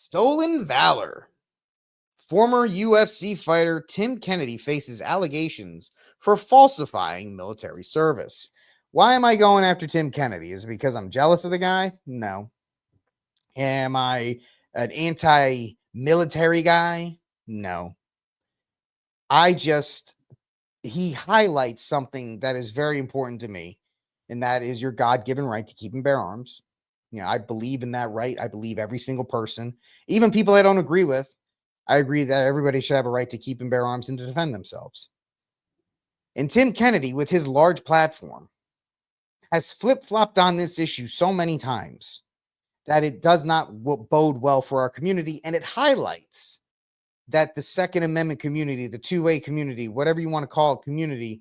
Stolen Valor. Former UFC fighter Tim Kennedy faces allegations for falsifying military service. Why am I going after Tim Kennedy? Is it because I'm jealous of the guy? No. Am I an anti-military guy? No. He highlights something that is very important to me, and that is your God-given right to keep and bear arms. I believe in that right. I believe every single person, even people I don't agree with, I agree that everybody should have a right to keep and bear arms and to defend themselves. And Tim Kennedy, with his large platform, has flip-flopped on this issue so many times that it does not bode well for our community, and it highlights that the Second Amendment community, the two-way community, whatever you want to call it, community,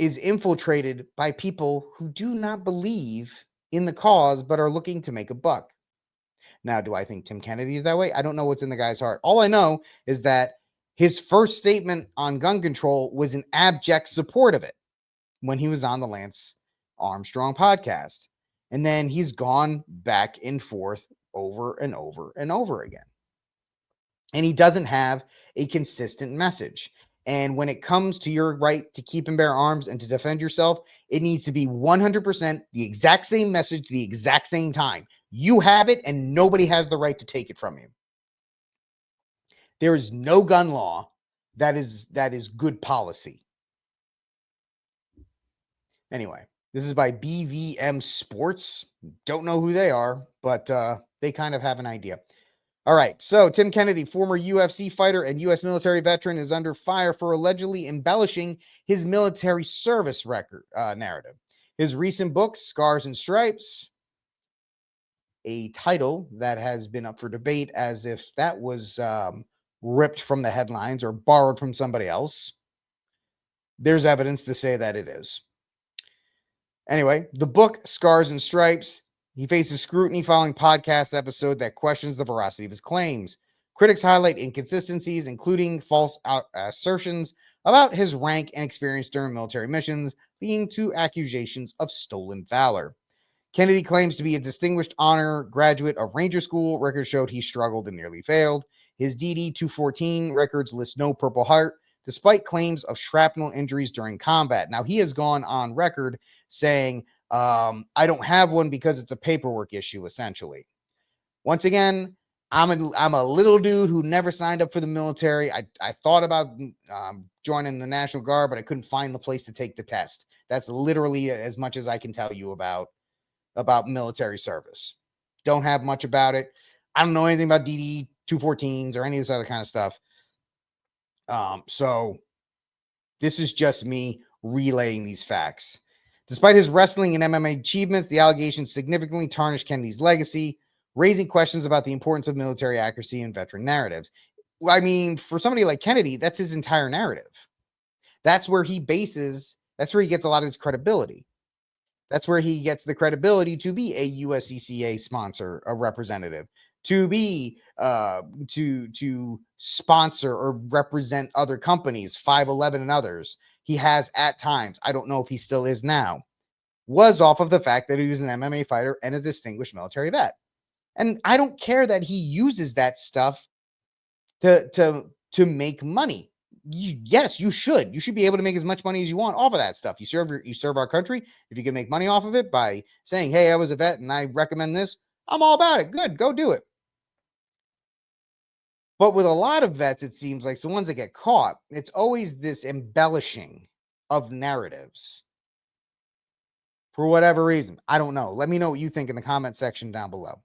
is infiltrated by people who do not believe in the cause but are looking to make a buck. Now, do I think Tim Kennedy is that way? I don't know what's in the guy's heart. All I know is that his first statement on gun control was an abject support of it when he was on the Lance Armstrong podcast. And then he's gone back and forth over and over and over again. And he doesn't have a consistent message. And when it comes to your right to keep and bear arms and to defend yourself, it needs to be 100% the exact same message, the exact same time. You have it, and nobody has the right to take it from you. There is no gun law that is good policy. Anyway, this is by BVM Sports. Don't know who they are, but they kind of have an idea. All right, so Tim Kennedy, former UFC fighter and U.S. military veteran, is under fire for allegedly embellishing his military service record narrative. His recent book, Scars and Stripes, a title that has been up for debate as if that was ripped from the headlines or borrowed from somebody else. There's evidence to say that it is. Anyway, the book, Scars and Stripes, he faces scrutiny following podcast episode that questions the veracity of his claims. Critics highlight inconsistencies, including false assertions about his rank and experience during military missions, leading to accusations of stolen valor. Kennedy claims to be a distinguished honor graduate of Ranger School. Records showed he struggled and nearly failed. His DD-214 records list no Purple Heart, despite claims of shrapnel injuries during combat. Now, he has gone on record saying, I don't have one because it's a paperwork issue, essentially. Once again, I'm a little dude who never signed up for the military. I thought about joining the National Guard, but I couldn't find the place to take the test. That's literally as much as I can tell you about military service. Don't have much about it. I don't know anything about DD-214s or any of this other kind of stuff. So this is just me relaying these facts. Despite his wrestling and MMA achievements, the allegations significantly tarnish Kennedy's legacy, raising questions about the importance of military accuracy and veteran narratives. I mean, for somebody like Kennedy, that's his entire narrative. That's where he gets a lot of his credibility. That's where he gets the credibility to be a USCCA sponsor, a representative, to be to sponsor or represent other companies, 511 and others. He has at times, I don't know if he still is now, was off of the fact that he was an MMA fighter and a distinguished military vet. And I don't care that he uses that stuff to make money. Yes, you should. You should be able to make as much money as you want off of that stuff. You serve our country. If you can make money off of it by saying, hey, I was a vet and I recommend this, I'm all about it. Good, go do it. But with a lot of vets, it seems like the ones that get caught, it's always this embellishing of narratives. For whatever reason. I don't know. Let me know what you think in the comment section down below.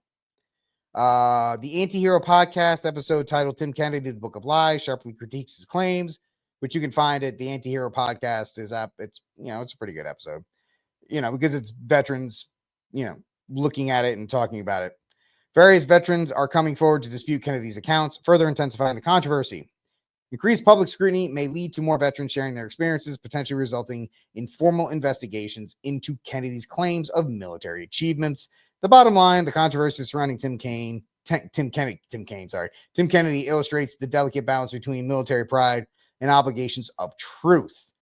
The Anti-Hero Podcast episode titled Tim Kennedy, The Book of Lies, sharply critiques his claims, which you can find at the Anti-Hero Podcast is up. It's a pretty good episode, because it's veterans, looking at it and talking about it. Various veterans are coming forward to dispute Kennedy's accounts, further intensifying the controversy. Increased public scrutiny may lead to more veterans sharing their experiences, potentially resulting in formal investigations into Kennedy's claims of military achievements. The bottom line, the controversy surrounding Tim Kennedy illustrates the delicate balance between military pride and obligations of truth.